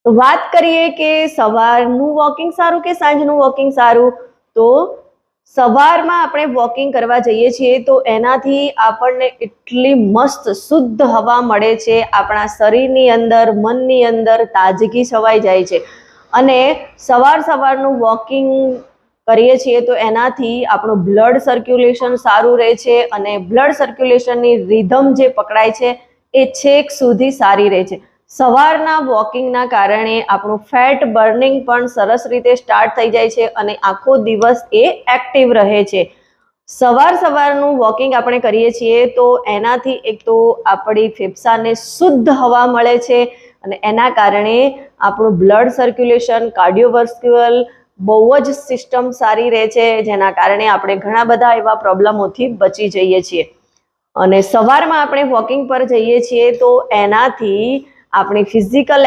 તો વાત કરીએ કે સવારનું વોકિંગ સારું કે સાંજનું વોકિંગ સારું, તો સવારમાં આપણે વોકિંગ કરવા જઈએ છીએ તો એનાથી આપણને એટલી મસ્ત શુદ્ધ હવા મળે છે, આપણા શરીરની અંદર, મનની અંદર તાજગી છવાઈ જાય છે. અને સવારનું વોકિંગ કરીએ છીએ તો એનાથી આપણું બ્લડ સર્ક્યુલેશન સારું રહે છે અને બ્લડ સર્ક્યુલેશનની રિધમ જે પકડાય છે એ છેક સુધી સારી રહે છે. સવારના વોકિંગના કારણે આપણું ફેટ બર્નિંગ પણ સરસ રીતે સ્ટાર્ટ થઈ જાય છે અને આખો દિવસ એ એક્ટિવ રહે છે. સવારનું વોકિંગ આપણે કરીએ છીએ તો એનાથી એક તો આપણી ફેફસાને શુદ્ધ હવા મળે છે અને એના કારણે આપણું બ્લડ સર્ક્યુલેશન, કાર્ડિયોવાસ્ક્યુલર બહુ જ સિસ્ટમ સારી રહે છે, જેના કારણે આપણે ઘણા બધા એવા પ્રોબ્લેમોથી બચી જઈએ છીએ. અને સવારમાં આપણે વોકિંગ પર જઈએ છીએ તો એનાથી આપણી ફિઝિકલ